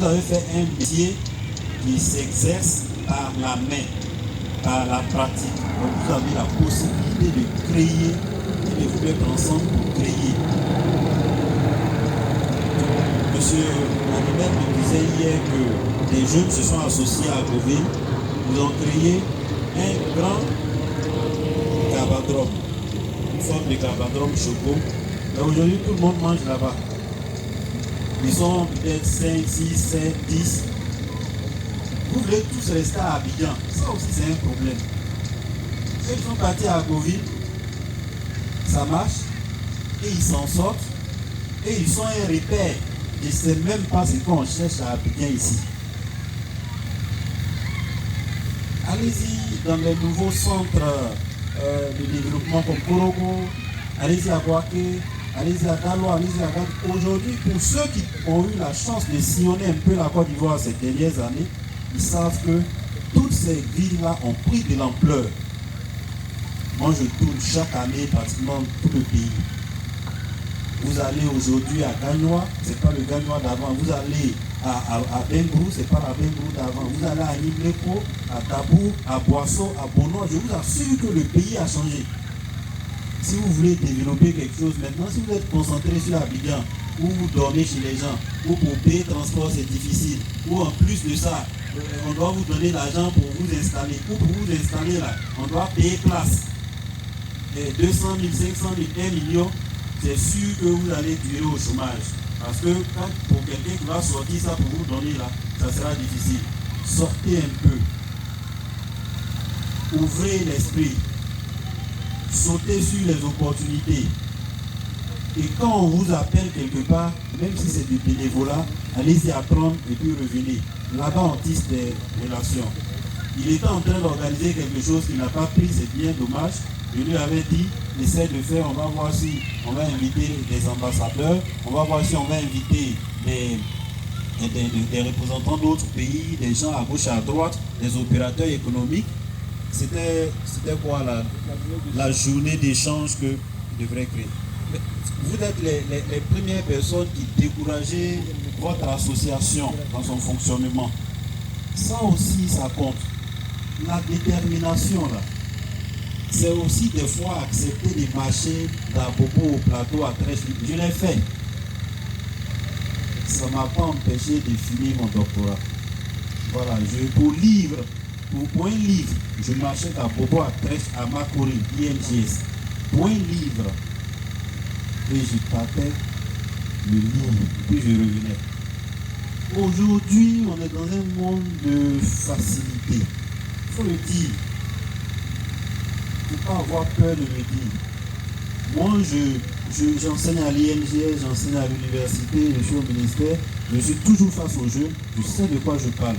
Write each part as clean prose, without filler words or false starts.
Vous avez fait un métier qui s'exerce par la main, par la pratique. Donc vous avez la possibilité de créer et de vous mettre ensemble pour créer. Monsieur Animel me disait hier que des jeunes se sont associés à Goville. Ils ont créé un grand cabadrum, une forme de cabadrum choco. Et aujourd'hui, tout le monde mange là-bas. Ils sont peut-être 5, 6, 7, 10. Vous voulez tous rester à Abidjan. Ça aussi, c'est un problème. Ceux qui sont partis à Goville, ça marche, et ils s'en sortent, et ils sont un repère. Je ne sais même pas ce qu'on cherche à Abidjan ici. Allez-y dans les nouveaux centres de développement comme Korogo, allez-y à Boaké, allez-y à Dalo, allez-y à Gad. Aujourd'hui, pour ceux qui ont eu la chance de sillonner un peu la Côte d'Ivoire ces dernières années, ils savent que toutes ces villes-là ont pris de l'ampleur. Moi, je tourne chaque année pratiquement tout le pays. Vous allez aujourd'hui à Gagnois, ce n'est pas le Gagnois d'avant. Vous allez à Bengrou, ce n'est pas la Bengrou d'avant. Vous allez à Nibleko, à Tabou, à Boisseau, à Bono. Je vous assure que le pays a changé. Si vous voulez développer quelque chose maintenant, si vous êtes concentré sur Abidjan, où vous dormez chez les gens, où pour payer transport c'est difficile, ou en plus de ça, on doit vous donner l'argent pour vous installer, ou pour vous installer là, on doit payer place. Et 200 000, 500 000, 1 million, c'est sûr que vous allez durer au chômage. Parce que quand pour quelqu'un qui va sortir ça pour vous donner là, ça sera difficile. Sortez un peu. Ouvrez l'esprit. Sautez sur les opportunités. Et quand on vous appelle quelque part, même si c'est du bénévolat, allez-y apprendre et puis revenez. Là-bas, on tisse des relations. Il était en train d'organiser quelque chose qu'il n'a pas pris, c'est bien dommage. Je lui avais dit, essaie de faire, on va voir si on va inviter des ambassadeurs, on va voir si on va inviter des représentants d'autres pays, des gens à gauche et à droite, des opérateurs économiques. C'était quoi la journée d'échange que je devrais créer. Mais vous êtes les premières personnes qui découragez votre association dans son fonctionnement. Ça aussi, ça compte. La détermination, là. C'est aussi des fois accepter de marcher d'Abobo au plateau à Trèche. Je l'ai fait. Ça ne m'a pas empêché de finir mon doctorat. Voilà, pour un livre, je marchais d'Abobo à Trèche à Makori, IMGS. Pour un livre. Et je tapais le livre, puis je revenais. Aujourd'hui, on est dans un monde de facilité. Il faut le dire. Il ne faut pas avoir peur de le dire. Moi, j'enseigne à l'IMGS, j'enseigne à l'université, je suis au ministère, je suis toujours face aux jeunes, je sais de quoi je parle.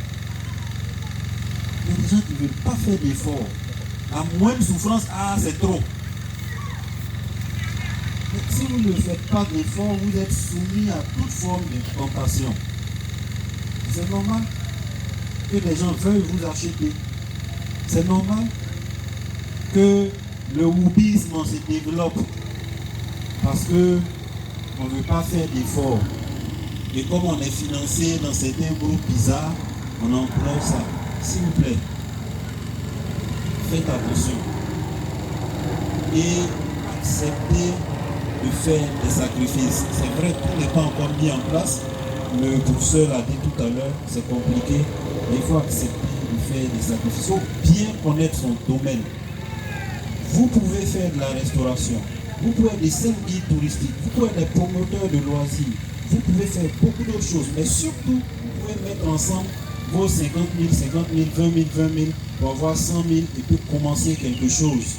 Il y a des gens qui ne veulent pas faire d'efforts. La moindre souffrance, c'est trop. Mais si vous ne faites pas d'efforts, vous êtes soumis à toute forme de tentation. C'est normal que les gens veuillent vous acheter. C'est normal que le wokisme se développe parce qu'on ne veut pas faire d'efforts. Et comme on est financé dans certains groupes bizarres, on emploie ça. S'il vous plaît, faites attention et acceptez de faire des sacrifices. C'est vrai, tout n'est pas encore mis en place. Le professeur l'a dit tout à l'heure, c'est compliqué, mais il faut accepter de faire des sacrifices. Il faut bien connaître son domaine. Vous pouvez faire de la restauration, vous pouvez être des scènes guides touristiques, vous pouvez être des promoteurs de loisirs, vous pouvez faire beaucoup d'autres choses, mais surtout, vous pouvez mettre ensemble vos 50 000, 50 000, 20 000, 20 000 pour avoir 100 000 et puis commencer quelque chose.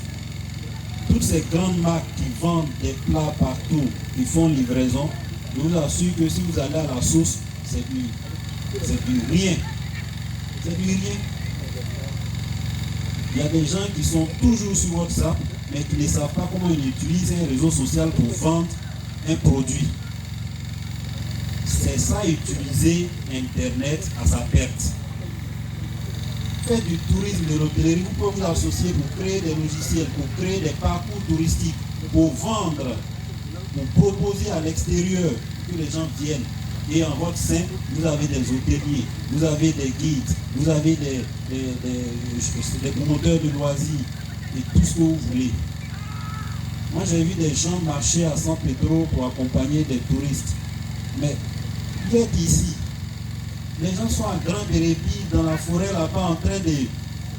Toutes ces grandes marques qui vendent des plats partout, qui font livraison, je vous assure que si vous allez à la source, c'est du rien. C'est du rien. Il y a des gens qui sont toujours sur WhatsApp, mais qui ne savent pas comment ils utilisent un réseau social pour vendre un produit. C'est ça, utiliser Internet à sa perte. Faites du tourisme, de l'hôtellerie, vous pouvez vous associer pour créer des logiciels, pour créer des parcours touristiques, pour vendre, pour proposer à l'extérieur que les gens viennent. Et en votre sein, vous avez des hôteliers, vous avez des guides, vous avez des promoteurs de loisirs et tout ce que vous voulez. Moi, j'ai vu des gens marcher à San Pedro pour accompagner des touristes. Mais vous êtes ici. Les gens sont à Grand Bérébi, dans la forêt là-bas, en train de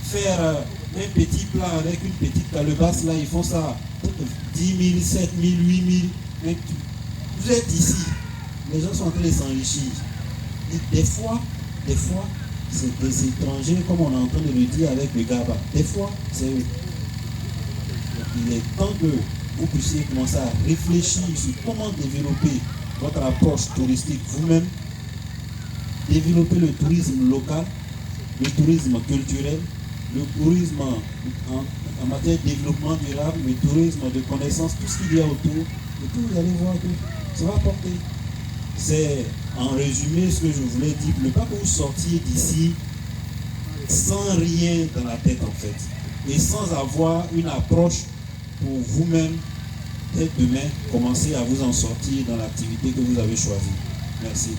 faire un petit plat avec une petite calebasse. Là, ils font ça 10 000, 7 000, 8 000. Vous êtes ici. Les gens sont en train de s'enrichir. Et des fois, c'est des étrangers, comme on est en train de le dire avec le GABA. Des fois, c'est eux. Il est temps que vous puissiez commencer à réfléchir sur comment développer votre approche touristique vous-même, développer le tourisme local, le tourisme culturel, le tourisme en matière de développement durable, le tourisme de connaissance, tout ce qu'il y a autour, et puis vous allez voir que ça va porter. C'est en résumé ce que je voulais dire, ne pas que vous sortiez d'ici sans rien dans la tête en fait, et sans avoir une approche pour vous-même. Dès demain, commencez à vous en sortir dans l'activité que vous avez choisie. Merci.